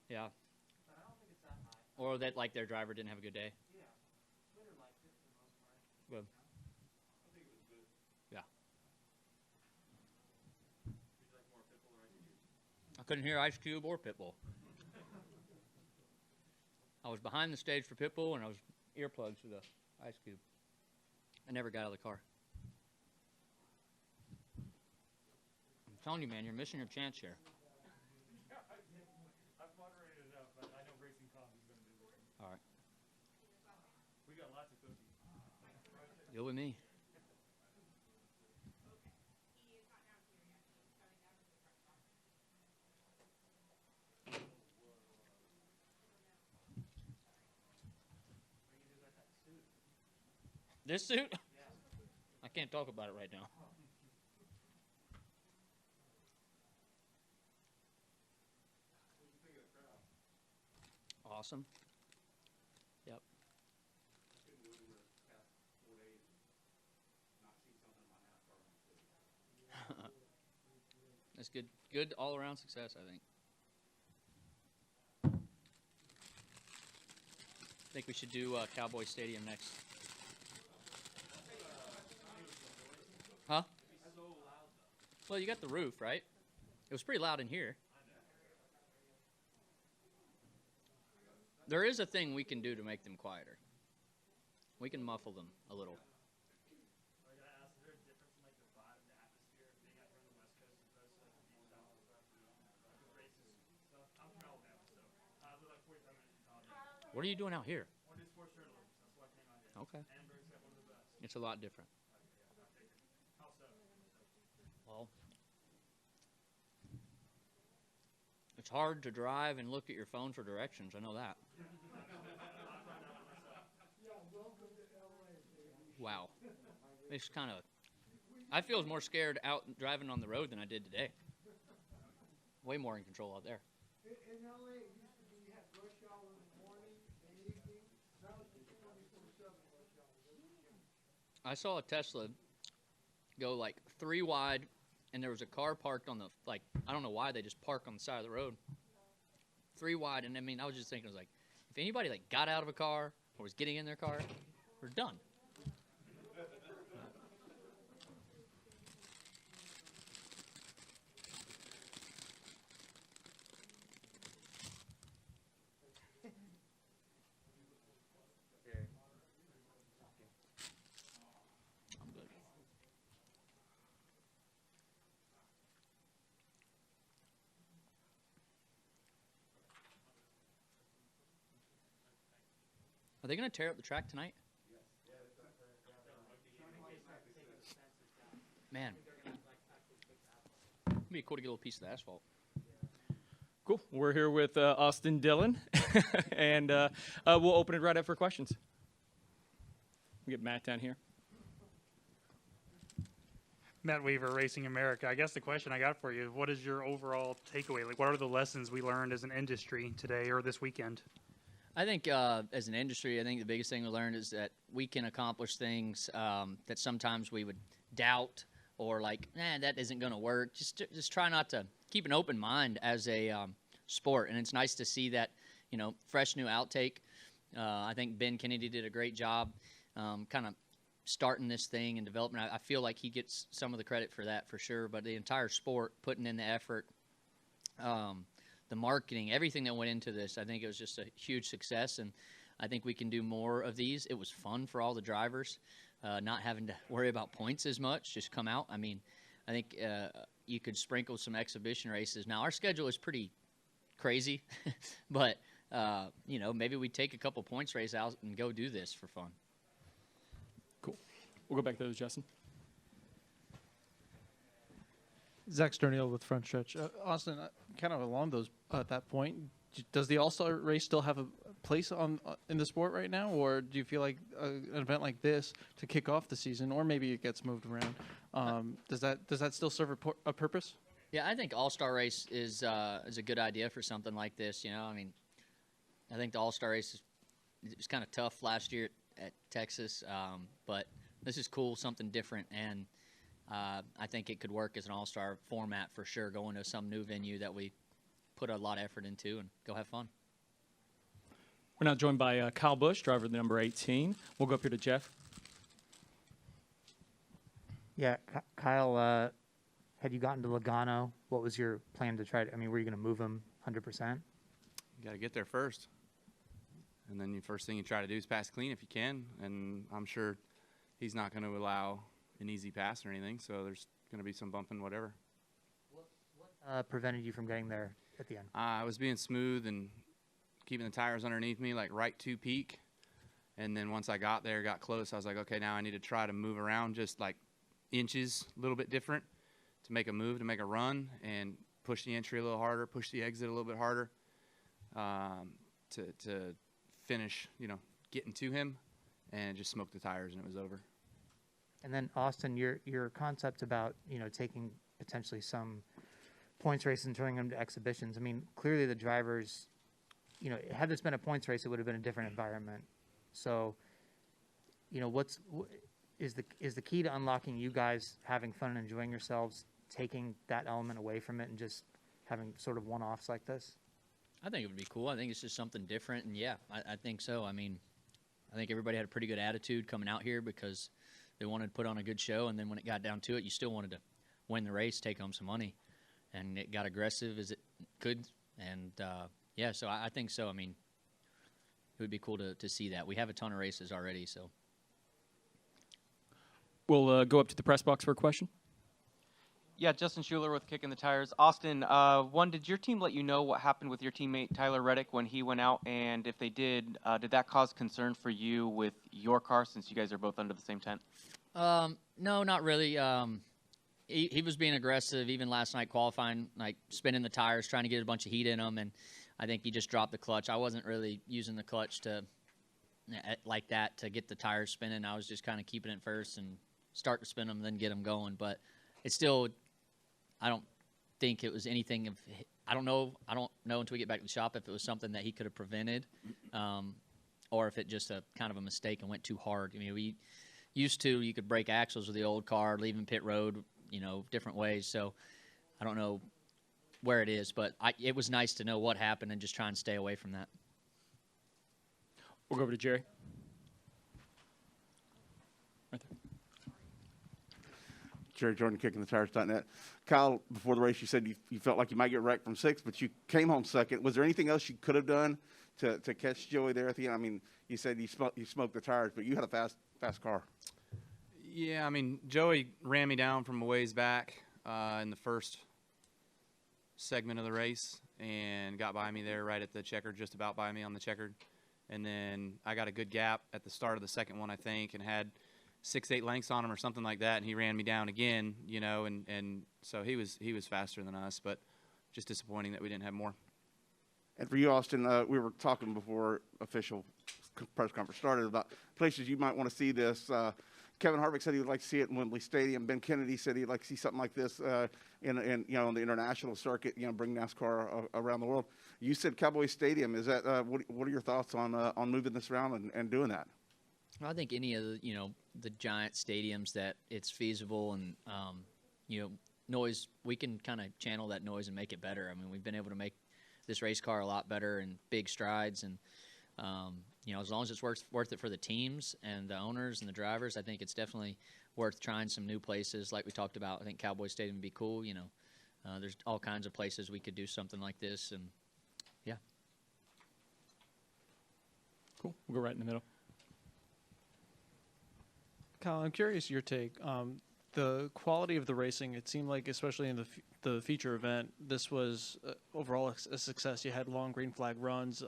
Yeah. But I don't think it's that high. Or that like their driver didn't have a good day. Yeah. Twitter liked it for the most part. Good. I think it was good. Yeah. Would you like more Pitbull or Ice Cube? I couldn't hear Ice Cube or Pitbull. I was behind the stage for Pitbull and I was earplugs for the Ice Cube. I never got out of the car. I'm telling you, man, you're missing your chance here. I've moderated enough, but I know Racing Comp is going to do this. All right. We got lots of cookies. Deal with me. This suit? I can't talk about it right now. What do you think of the crowd? Awesome. Yep. I couldn't do it in the past 4 days and not see something on NASCAR on the city. That's good. Good all-around success, I think. I think we should do Cowboy Stadium next. Huh? Well, you got the roof, right? It was pretty loud in here. There is a thing we can do to make them quieter. We can muffle them a little. I gotta ask, is there a difference in like the vibe and the atmosphere being out here on the West Coast as opposed to like the Deep South and stuff? Like the races and stuff. I'm from Alabama, so I live like 45 minutes from Colorado. What are you doing out here? I want to do sports journalism. That's why I came out here. Okay. Annenberg's got one of the best. It's a lot different. How so? Well, it's hard to drive and look at your phone for directions. I know that. Wow. It's kind of... I feel more scared out driving on the road than I did today. Way more in control out there. In LA, it used to be you had rush hour in the morning and evening. Now it's just 24/7 rush hour. I saw a Tesla go like 3 wide, and there was a car parked on the, like, I don't know why they just park on the side of the road. 3 wide, and I mean, I was just thinking, I was like, if anybody like got out of a car or was getting in their car, we're done. I'm good. Are they going to tear up the track tonight? Man. It'd be cool to get a little piece of the asphalt. Cool. We're here with Austin Dillon, and we'll open it right up for questions. We get Matt down here. Matt Weaver, Racing America. I guess the question I got for you, what is your overall takeaway? Like, what are the lessons we learned as an industry today or this weekend? I think as an industry, I think the biggest thing we learned is that we can accomplish things that sometimes we would doubt or like, that isn't going to work. Just try not to keep an open mind as a sport. And it's nice to see that, you know, fresh new outtake. I think Ben Kennedy did a great job kind of starting this thing and development. I feel like he gets some of the credit for that for sure. But the entire sport putting in the effort, the marketing, everything that went into this, I think it was just a huge success. And I think we can do more of these. It was fun for all the drivers, not having to worry about points as much, just come out. I mean, I think you could sprinkle some exhibition races. Now, our schedule is pretty crazy, but, you know, maybe we take a couple points race out and go do this for fun. Cool. We'll go back to those, Justin. Zach Sterniel with Front Stretch. Austin, kind of along those at that point, does the All-Star race still have a place on in the sport right now, or do you feel like an event like this to kick off the season, or maybe it gets moved around? Does that still serve a purpose? Yeah, I think All-Star race is a good idea for something like this. You know, I mean, I think the All-Star race was kind of tough last year at Texas, but this is cool, something different, and I think it could work as an all-star format for sure, going to some new venue that we put a lot of effort into and go have fun. We're now joined by Kyle Busch, driver number 18. We'll go up here to Jeff. Yeah, Kyle, had you gotten to Logano? What was your plan to try to, I mean, were you going to move him 100%? You got to get there first. And then the first thing you try to do is pass clean if you can. And I'm sure he's not going to allow an easy pass or anything, so there's going to be some bumping, whatever. What prevented you from getting there at the end? I was being smooth and keeping the tires underneath me, like right to peak. And then once I got there, got close, I was like, okay, now I need to try to move around just like inches, a little bit different, to make a move, to make a run, and push the entry a little harder, push the exit a little bit harder, to finish, getting to him, and just smoke the tires, and it was over. And then Austin, your concept about taking potentially some points races and turning them to exhibitions. I mean, clearly the drivers, had this been a points race, it would have been a different environment. So, is the key to unlocking you guys having fun and enjoying yourselves, taking that element away from it and just having sort of one-offs like this? I think it would be cool. I think it's just something different, and yeah, I think so. I mean, I think everybody had a pretty good attitude coming out here because they wanted to put on a good show, and then when it got down to it, you still wanted to win the race, take home some money, and it got aggressive as it could, and yeah, so I think so. I mean, it would be cool to see that. We have a ton of races already, so. We'll go up to the press box for a question. Yeah, Justin Schuler with Kicking the Tires. Austin, one, did your team let you know what happened with your teammate Tyler Reddick when he went out? And if they did that cause concern for you with your car since you guys are both under the same tent? No, not really. He was being aggressive even last night qualifying, like spinning the tires, trying to get a bunch of heat in them, and I think he just dropped the clutch. I wasn't really using the clutch like that to get the tires spinning. I was just kind of keeping it first and start to spin them, then get them going. But it's still, I don't think it was anything of, I don't know until we get back to the shop if it was something that he could have prevented, or if it just a kind of a mistake and went too hard. I mean, we used to, you could break axles with the old car, leaving pit road, different ways. So I don't know where it is, but it was nice to know what happened and just try and stay away from that. We'll go over to Jerry. Right there. Jerry Jordan, KickingTheTires.net. Kyle, before the race, you said you felt like you might get wrecked from 6th, but you came home 2nd. Was there anything else you could have done to catch Joey there at the end? I mean, you said you smoked the tires, but you had a fast car. Yeah, I mean, Joey ran me down from a ways back in the first segment of the race and got by me there right at the checkered, just about by me on the checkered. And then I got a good gap at the start of the second one, I think, and had 6-8 lengths on him or something like that, and he ran me down again, and so he was faster than us, but just disappointing that we didn't have more. And for you, Austin, we were talking before official press conference started about places you might want to see this. Kevin Harvick said he would like to see it in Wembley Stadium. Ben Kennedy said he'd like to see something like this in on the international circuit. Bring NASCAR around the world. You said Cowboy Stadium. Is that what are your thoughts on moving this around and doing that? I think any of the giant stadiums that it's feasible and noise, we can kind of channel that noise and make it better. I mean, we've been able to make this race car a lot better in big strides, and as long as it's worth it for the teams and the owners and the drivers, I think it's definitely worth trying some new places like we talked about. I think Cowboy Stadium would be cool. There's all kinds of places we could do something like this, and yeah. Cool. We'll go right in the middle. Kyle, I'm curious your take. The quality of the racing, it seemed like, especially in the feature event, this was overall a success. You had long green flag runs.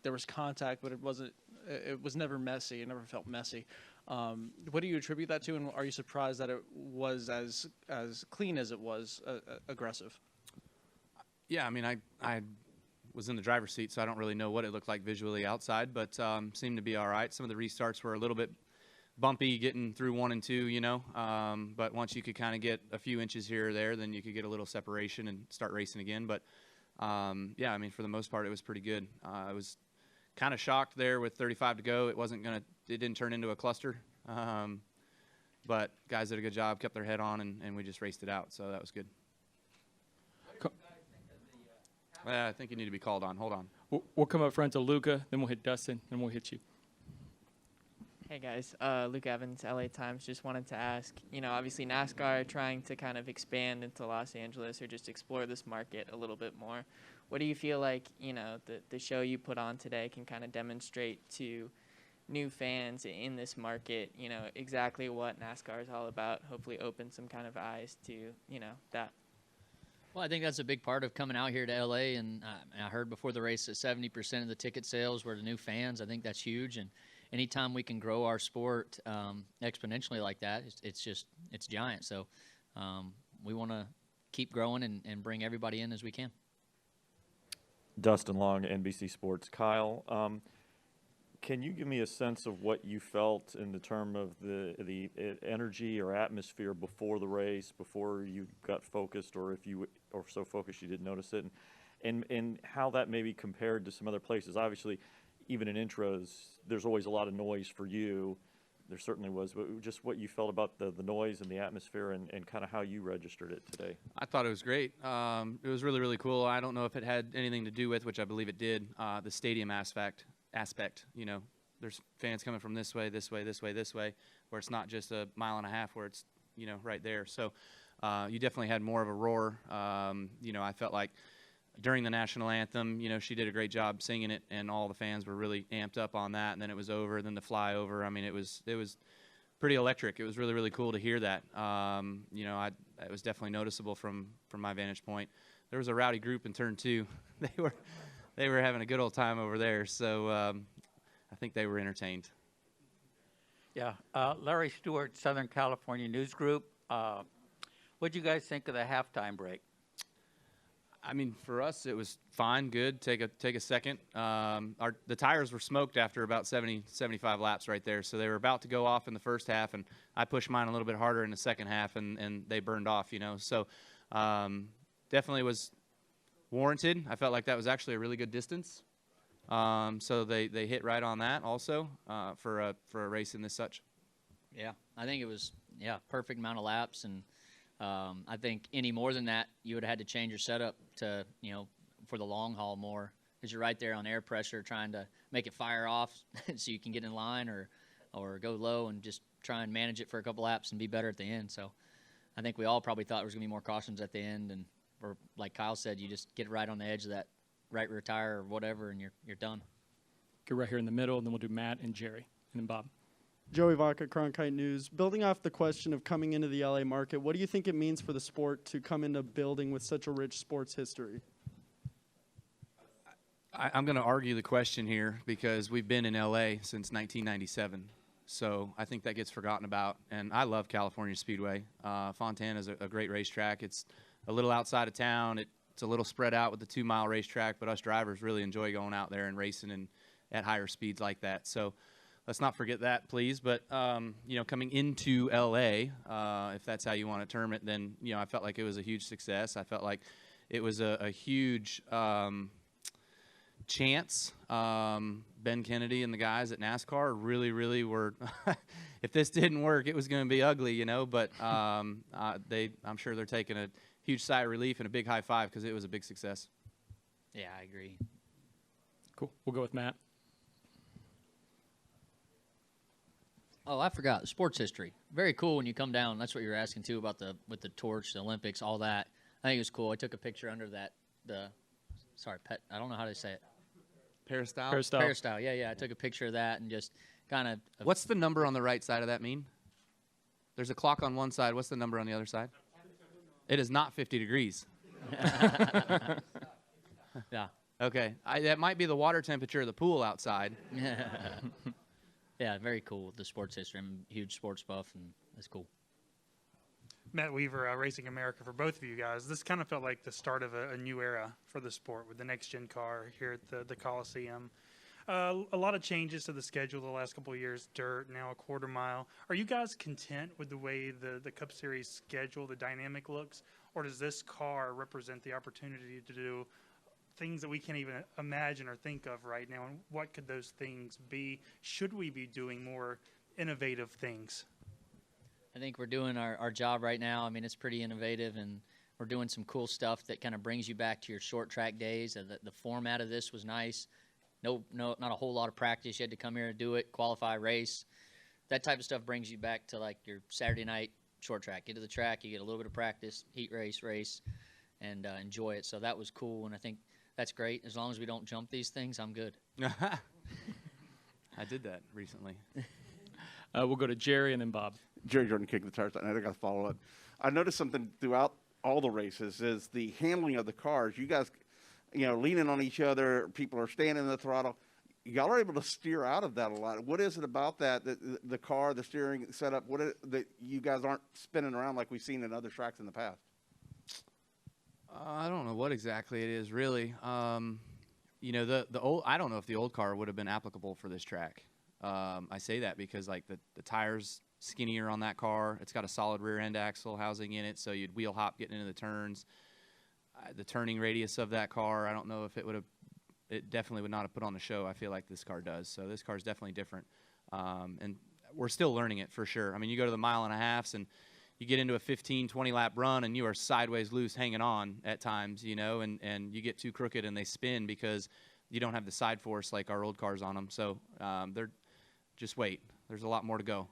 There was contact, but it was never messy. It never felt messy. What do you attribute that to, and are you surprised that it was as clean as it was aggressive? Yeah, I mean, I was in the driver's seat, so I don't really know what it looked like visually outside, but seemed to be all right. Some of the restarts were a little bit bumpy getting through 1 and 2, but once you could kind of get a few inches here or there, then you could get a little separation and start racing again. But yeah, I mean, for the most part, it was pretty good. I was kind of shocked there with 35 to go. It didn't turn into a cluster. But guys did a good job, kept their head on, and we just raced it out. So that was good. What do you guys think of the I think you need to be called on. Hold on. We'll come up front to Luca, then we'll hit Dustin, then we'll hit you. Hey guys, Luke Evans, LA Times. Just wanted to ask, obviously NASCAR trying to kind of expand into Los Angeles or just explore this market a little bit more. What do you feel like, the show you put on today can kind of demonstrate to new fans in this market, exactly what NASCAR is all about, hopefully open some kind of eyes to, that. Well, I think that's a big part of coming out here to LA, and I heard before the race that 70% of the ticket sales were to new fans. I think that's huge, and anytime we can grow our sport exponentially like that, it's giant. So we want to keep growing and bring everybody in as we can. Dustin Long, NBC Sports. Kyle, can you give me a sense of what you felt in the term of the energy or atmosphere before the race, before you got focused, or if you were so focused you didn't notice it, and how that maybe compared to some other places? Obviously, even in intros, there's always a lot of noise for you. There certainly was, but just what you felt about the noise and the atmosphere and kind of how you registered it today. I thought it was great. It was really, really cool. I don't know if it had anything to do with, which I believe it did, the stadium aspect. There's fans coming from this way, where it's not just a mile and a half where it's, right there. So you definitely had more of a roar. I felt like during the national anthem, she did a great job singing it, and all the fans were really amped up on that. And then it was over, then the flyover. I mean, it was pretty electric. It was really, really cool to hear that. It was definitely noticeable from my vantage point. There was a rowdy group in turn 2. They were having a good old time over there, so I think they were entertained. Yeah, Larry Stewart, Southern California News Group. What do you guys think of the halftime break? I mean, for us, it was fine, good. Take a second. The tires were smoked after about 75 laps right there, so they were about to go off in the first half, and I pushed mine a little bit harder in the second half, and they burned off. So definitely was warranted. I felt like that was actually a really good distance. So they hit right on that also for a race in this such. Yeah, I think it was perfect amount of laps, and I think any more than that, you would have had to change your setup to for the long haul more, because you're right there on air pressure trying to make it fire off so you can get in line or go low and just try and manage it for a couple laps and be better at the end. So I think we all probably thought there was going to be more cautions at the end, and or like Kyle said, you just get right on the edge of that right rear tire or whatever, and you're done. Get right here in the middle, and then we'll do Matt and Jerry, and then Bob. Joey Vaca, Cronkite News. Building off the question of coming into the LA market, what do you think it means for the sport to come into a building with such a rich sports history? I'm going to argue the question here because we've been in LA since 1997. So I think that gets forgotten about. And I love California Speedway. Fontana is a great racetrack. It's a little outside of town. It's a little spread out with the 2-mile racetrack, but us drivers really enjoy going out there and racing and at higher speeds like that. So let's not forget that, please. But, coming into L.A., if that's how you want to term it, then, I felt like it was a huge success. I felt like it was a huge chance. Ben Kennedy and the guys at NASCAR really, really were – if this didn't work, it was going to be ugly, But I'm sure they're taking a huge sigh of relief and a big high five because it was a big success. Yeah, I agree. Cool. We'll go with Matt. Oh, I forgot the sports history. Very cool when you come down. That's what you're asking too about with the torch, the Olympics, all that. I think it was cool. I took a picture under that. I don't know how to say it. Peristyle. Peristyle. Yeah. I took a picture of that and just kind of. What's the number on the right side of that mean? There's a clock on one side. What's the number on the other side? It is not 50 degrees. Yeah. Okay. That might be the water temperature of the pool outside. Yeah, very cool. The sports history. I'm a huge sports buff, and it's cool. Matt Weaver, Racing America, for both of you guys. This kind of felt like the start of a new era for the sport with the next-gen car here at the Coliseum. A lot of changes to the schedule the last couple of years, dirt, now a quarter mile. Are you guys content with the way the Cup Series schedule, the dynamic looks, or does this car represent the opportunity to do things that we can't even imagine or think of right now? And what could those things be? Should we be doing more innovative things? I think we're doing our job right now. I mean, it's pretty innovative, and we're doing some cool stuff that kind of brings you back to your short track days. The format of this was nice. No, not a whole lot of practice. You had to come here and do it, qualify, race. That type of stuff brings you back to like your Saturday night short track. Get to the track, you get a little bit of practice, heat race, and enjoy it. So that was cool, and I think that's great. As long as we don't jump these things, I'm good. I did that recently. We'll go to Jerry and then Bob. Jerry Jordan kicking the tires. I got to follow up. I noticed something throughout all the races is the handling of the cars. You guys, leaning on each other. People are standing in the throttle. Y'all are able to steer out of that a lot. What is it about that the car, the steering setup, that you guys aren't spinning around like we've seen in other tracks in the past? I don't know what exactly it is, really. The old. I don't know if the old car would have been applicable for this track. I say that because like the tires skinnier on that car. It's got a solid rear end axle housing in it, so you'd wheel hop getting into the turns. The turning radius of that car, I don't know if it would have. It definitely would not have put on the show. I feel like this car does. So this car is definitely different, and we're still learning it for sure. I mean, you go to the 1.5 miles and you get into a 15, 20 lap run and you are sideways loose, hanging on at times, and you get too crooked and they spin because you don't have the side force like our old cars on them. So they're just wait. There's a lot more to go.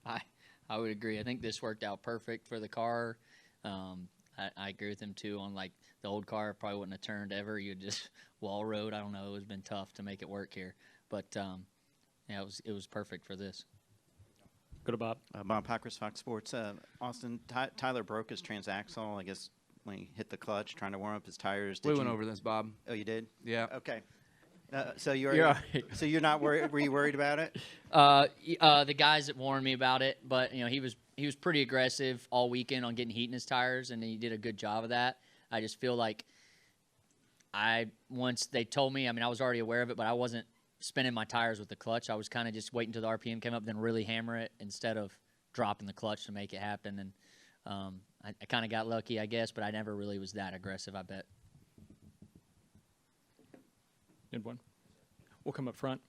I would agree. I think this worked out perfect for the car. I agree with him too on like the old car probably wouldn't have turned ever. You'd just wall road. I don't know. It would have been tough to make it work here, but yeah, it was perfect for this. Go to Bob. Bob Packers, Fox Sports. Austin, Tyler broke his transaxle, I guess, when he hit the clutch, trying to warm up his tires. We went over this, Bob. Oh, you did? Yeah. Okay. So you're not worried? Were you worried about it? The guys that warned me about it, but he was pretty aggressive all weekend on getting heat in his tires, and he did a good job of that. I just feel like once they told me, I mean, I was already aware of it, but I wasn't spinning my tires with the clutch. I was kind of just waiting until the RPM came up, then really hammer it instead of dropping the clutch to make it happen. And I kind of got lucky, I guess, but I never really was that aggressive, I bet. Good one. We'll come up front.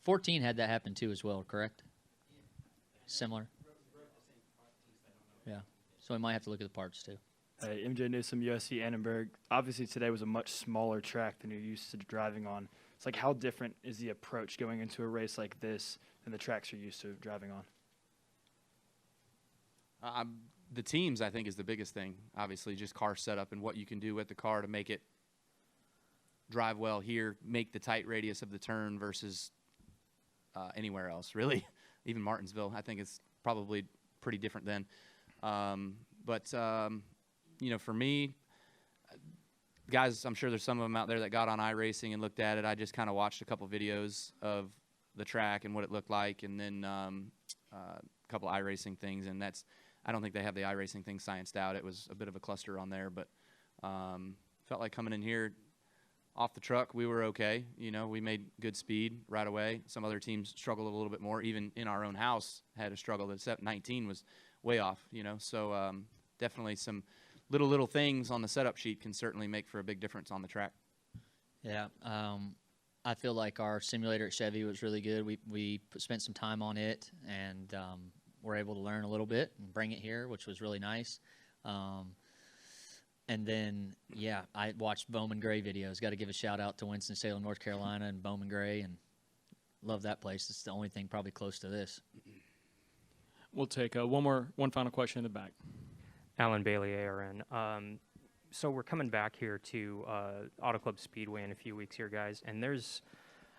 14 had that happen too as well, correct? Similar. Yeah. So we might have to look at the parts too. Hey, MJ Newsom, USC Annenberg. Obviously today was a much smaller track than you're used to driving on. It's like, how different is the approach going into a race like this than the tracks you're used to driving on? The teams, I think, is the biggest thing. Obviously, just car setup and what you can do with the car to make it drive well here, make the tight radius of the turn versus anywhere else, really. Even Martinsville, I think it's probably pretty different then. For me, guys, I'm sure there's some of them out there that got on iRacing and looked at it. I just kind of watched a couple videos of the track and what it looked like, and then a couple iRacing things, and I don't think they have the iRacing thing scienced out. It was a bit of a cluster on there, but felt like coming in here off the truck, we were okay. We made good speed right away. Some other teams struggled a little bit more. Even in our own house, had a struggle. Except 19 was way off. So definitely some little things on the setup sheet can certainly make for a big difference on the track. Yeah, I feel like our simulator at Chevy was really good. We spent some time on it, and were able to learn a little bit and bring it here, which was really nice. And then, yeah, I watched Bowman Gray videos. Got to give a shout out to Winston-Salem, North Carolina, and Bowman Gray, and love that place. It's the only thing probably close to this. We'll take one final question in the back. Alan Bailey, ARN. So we're coming back here to Auto Club Speedway in a few weeks here, guys, and there's,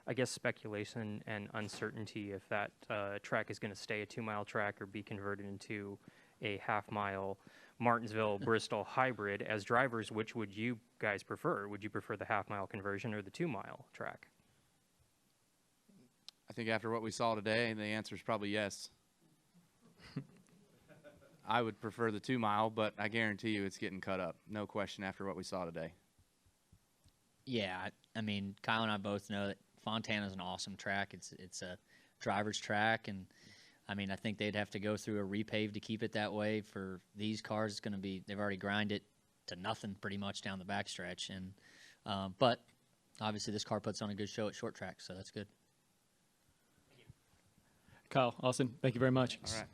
I guess, speculation and uncertainty if that track is going to stay a 2-mile track or be converted into a half-mile Martinsville-Bristol hybrid. As drivers, which would you guys prefer? Would you prefer the half-mile conversion or the 2-mile track? I think after what we saw today, the answer is probably yes. I would prefer the 2-mile, but I guarantee you it's getting cut up. No question after what we saw today. Yeah, I mean, Kyle and I both know that Fontana's an awesome track. It's a driver's track, and I mean, I think they'd have to go through a repave to keep it that way. For these cars, it's going to be, they've already grinded it to nothing pretty much down the backstretch. And but obviously this car puts on a good show at short track, so that's good. Kyle, Austin, thank you very much. All right.